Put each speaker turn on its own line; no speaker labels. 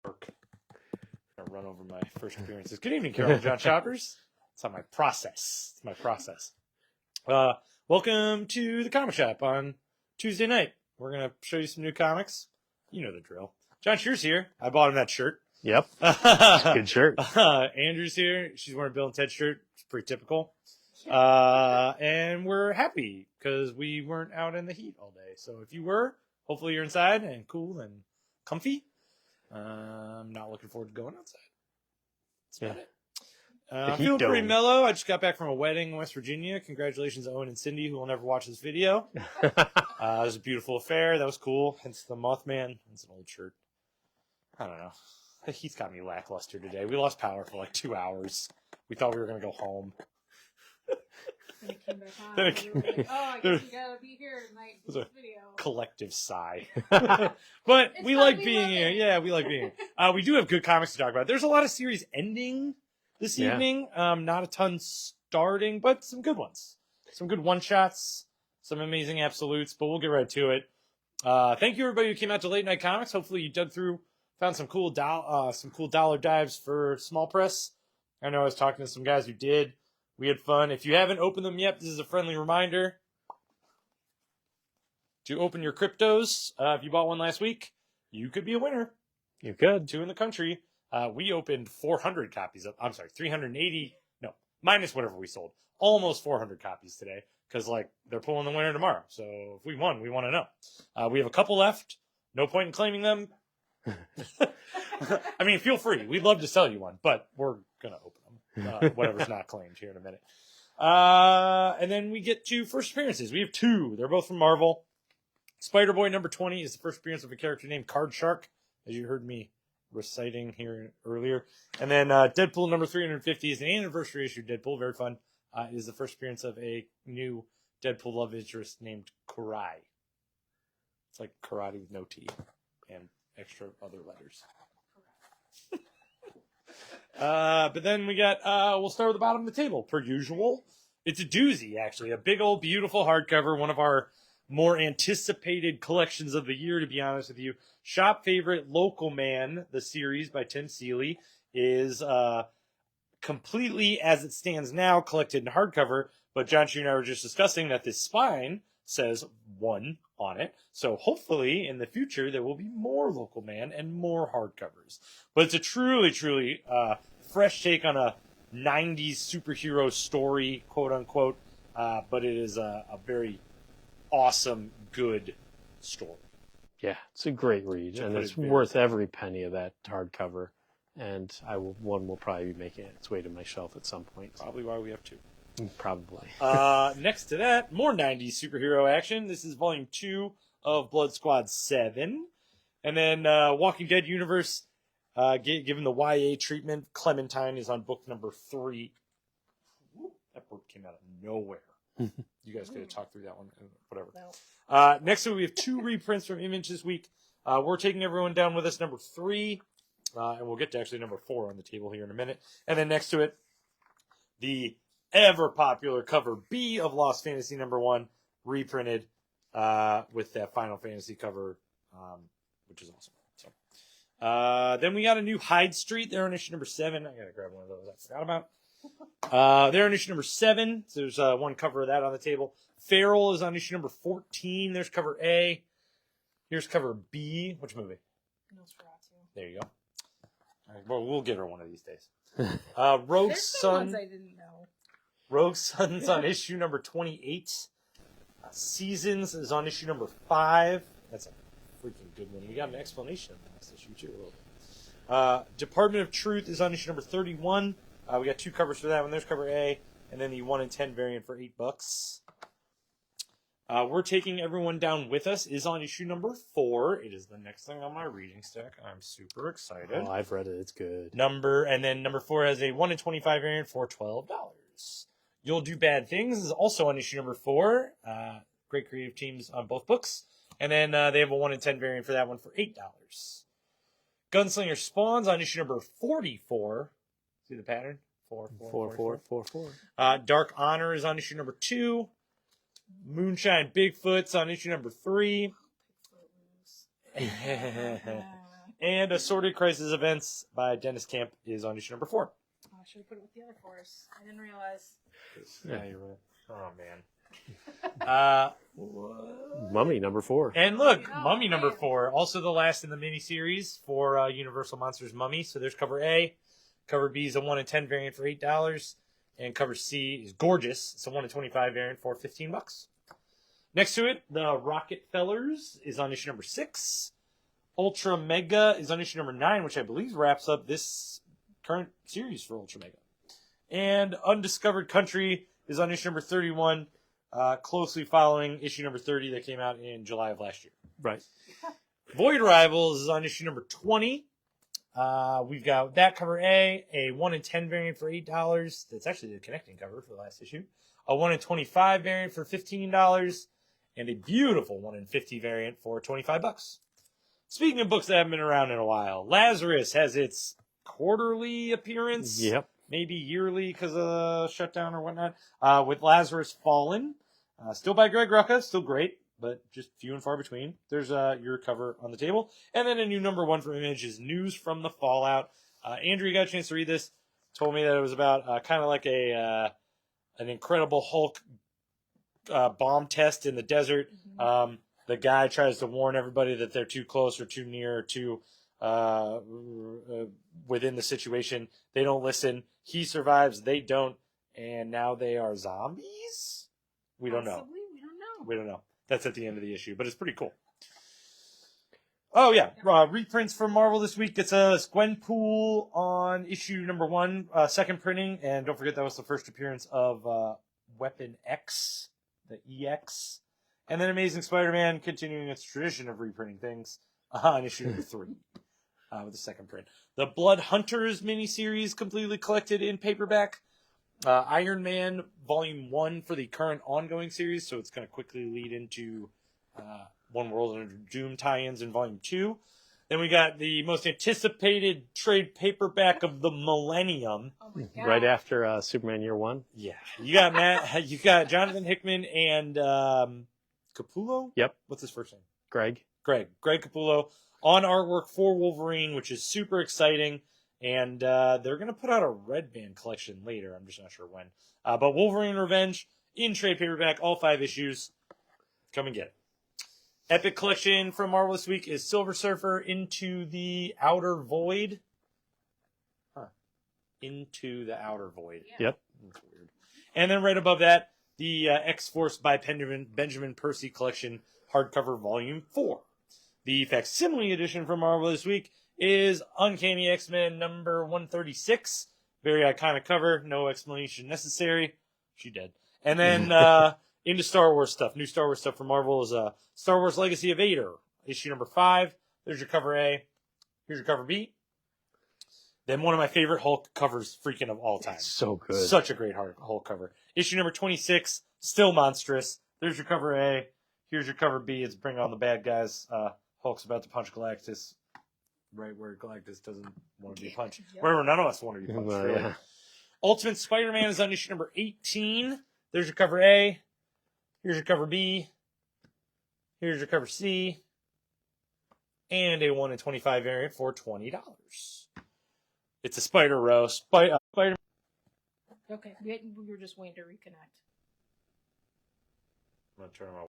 work. I'm gonna run over my first appearances. Good evening, Carol and John Shoppers. It's on my process. It's my process. Welcome to the comic shop on Tuesday night. We're gonna show you some new comics. You know the drill. John Shear's here. I bought him that shirt.
Yep. Good shirt.
Andrew's here. She's wearing Bill and Ted shirt. It's pretty typical. And we're happy because we weren't out in the heat all day. So if you were, hopefully you're inside and cool and comfy. I'm not looking forward to going outside. That's about it. I'm feeling pretty mellow. I just got back from a wedding in West Virginia. Congratulations, Owen and Cindy, who will never watch this video. It was a beautiful affair. That was cool. Hence the Mothman. It's an old shirt. I don't know. The heat's got me lackluster today. We lost power for like 2 hours. We thought we were going to go home.
Then it came back on. Then we were like, I guess we gotta be here tonight for this video.
Collective sigh. But we like being here. Yeah, we like being here. We do have good comics to talk about. There's a lot of series ending this evening. Not a ton starting, but some good ones. Some good one-shots. Some amazing absolutes, but we'll get right to it. Thank you, everybody who came out to Late Night Comics. Hopefully you dug through, found some cool dollar dives for small press. I know I was talking to some guys who did. We had fun. If you haven't opened them yet, this is a friendly reminder to open your cryptos. If you bought one last week, you could be a winner.
You could.
2 in the country. We opened 400 copies of, 380, no, minus whatever we sold. Almost 400 copies today because, they're pulling the winner tomorrow. So if we won, we want to know. We have a couple left. No point in claiming them. I mean, feel free. We'd love to sell you one, but we're going to open them. Whatever's not claimed here in a minute. And then we get to first appearances. We have 2. They're both from Marvel. Spider-Boy number 20 is the first appearance of a character named Card Shark, as you heard me reciting here earlier. And then Deadpool number 350 is an anniversary issue Deadpool. Very fun. Is the first appearance of a new Deadpool love interest named Karai. It's like karate with no T and extra other letters. But then we got, we'll start with the bottom of the table, per usual. It's a doozy, actually. A big old beautiful hardcover. One of our more anticipated collections of the year, to be honest with you. Shop favorite Local Man, the series by Tim Seeley, is completely, as it stands now, collected in hardcover. But John Shear and I were just discussing that this spine says 1 on it. So hopefully in the future there will be more Local Man and more hardcovers. But it's a truly, truly fresh take on a 90s superhero story, quote unquote. But it is a very awesome, good story.
Yeah, it's a great read, and it's worth every penny of that hardcover. And one will probably be making its way to my shelf at some point.
Probably why we have 2.
Probably.
Next to that, more 90s superhero action. This is volume 2 of Blood Squad 7. And then Walking Dead universe, given the YA treatment, Clementine is on book number 3. That book came out of nowhere. You guys could have talked through that one. Whatever. No. Next to we have 2 reprints from Image this week. We're taking everyone down with us, number 3. And we'll get to actually number 4 on the table here in a minute. And then next to it, the ever popular cover B of Lost Fantasy number 1, reprinted with that Final Fantasy cover, which is awesome. So, then we got a new Hyde Street. They're on issue number 7. I gotta grab one of those I forgot about. They're on issue number 7. So there's one cover of that on the table. Feral is on issue number 14. There's cover A. Here's cover B. Which movie?
Nosferatu.
There you go. All right, well, we'll get her one of these days. Rogue
There's
Sun.
ones I didn't know.
Rogue Sun's on issue number 28. Seasons is on issue number 5. That's a freaking good one. We got an explanation in the last issue, too. Department of Truth is on issue number 31. We got 2 covers for that one. There's cover A, and then the 1 in 10 variant for $8. We're Taking Everyone Down With Us is on issue number 4. It is the next thing on my reading stack. I'm super excited.
Oh, I've read it. It's good.
And then number 4 has a 1 in 25 variant for $12. You'll Do Bad Things is also on issue number 4. Great creative teams on both books. And then they have a 1 in 10 variant for that one for $8. Gunslinger Spawns on issue number 44. See the pattern? 4, 4, 4, 4. Dark Honor is on issue number 2. Moonshine Bigfoot's on issue number 3. And Assorted Crisis Events by Dennis Camp is on issue number 4.
Oh, I should have put it with the other 4s. I didn't realize.
Yeah, you're right. Oh, man.
Mummy number 4.
And look,
Oh,
Mummy number
man.
4, also the last in the miniseries for Universal Monsters Mummy. So there's cover A. Cover B is a 1 in 10 variant for $8. And cover C is gorgeous. It's a 1 in 25 variant for $15. Next to it, the Rocket Fellers is on issue number 6. Ultra Mega is on issue number 9, which I believe wraps up this current series for Ultra Mega. And Undiscovered Country is on issue number 31, closely following issue number 30 that came out in July of last year.
Right.
Void Rivals is on issue number 20. We've got that cover a 1 in 10 variant for $8. That's actually the connecting cover for the last issue. A 1 in 25 variant for $15. And a beautiful 1 in 50 variant for $25. Speaking of books that haven't been around in a while, Lazarus has its quarterly appearance.
Yep.
Maybe yearly because of the shutdown or whatnot. With Lazarus Fallen. Still by Greg Rucka. Still great, but just few and far between. There's your cover on the table. And then a new number 1 from Image is News from the Fallout. Andrew, you got a chance to read this. Told me that it was about kind of like an Incredible Hulk bomb test in the desert.
Mm-hmm.
The guy tries to warn everybody that they're too close or too near or too within the situation. They don't listen. He survives. They don't. And now they are zombies? We don't know.
Possibly? We don't know.
We don't know. That's at the end of the issue, but it's pretty cool. Oh, yeah. Reprints from Marvel this week. It's a Gwenpool on issue number 1, second printing. And don't forget that was the first appearance of Weapon X, the EX. And then Amazing Spider-Man continuing its tradition of reprinting things on issue number 3 with the second print. The Blood Hunters miniseries completely collected in paperback. Iron Man Volume 1 for the current ongoing series, so it's going to quickly lead into One World Under Doom tie-ins in Volume 2. Then we got the most anticipated trade paperback of the millennium.
Oh my God.
Right after Superman Year 1.
Yeah. You got Jonathan Hickman and Capullo?
Yep.
What's his first name?
Greg.
Greg Capullo on artwork for Wolverine, which is super exciting. And they're going to put out a Red Band collection later. I'm just not sure when. But Wolverine Revenge in trade paperback, all 5 issues. Come and get it. Epic collection from Marvel this week is Silver Surfer Into the Outer Void. Into the Outer Void.
Yeah.
Yep.
That's weird. And then right above that, the X-Force by Benjamin Percy collection, hardcover volume 4. The facsimile edition from Marvel this week is Uncanny X-Men number 136. Very iconic cover. No explanation necessary. She dead. And then into Star Wars stuff. New Star Wars stuff from Marvel is Star Wars Legacy of Vader, issue number 5. There's your cover A. Here's your cover B. Then one of my favorite Hulk covers freaking of all time.
It's so good.
Such a great Hulk cover. Issue number 26, still monstrous. There's your cover A. Here's your cover B. It's Bring On the Bad Guys. Hulk's about to punch Galactus right where Galactus doesn't want to be punched.
Yep.
Wherever none of us want to be punched.
Well,
really.
yeah.
Ultimate Spider-Man is on issue number 18. There's your cover A. Here's your cover B. Here's your cover C. And a 1 in 25 variant for $20. It's a Spider Row. Spider.
Okay, we were just waiting to reconnect.
I'm going to turn my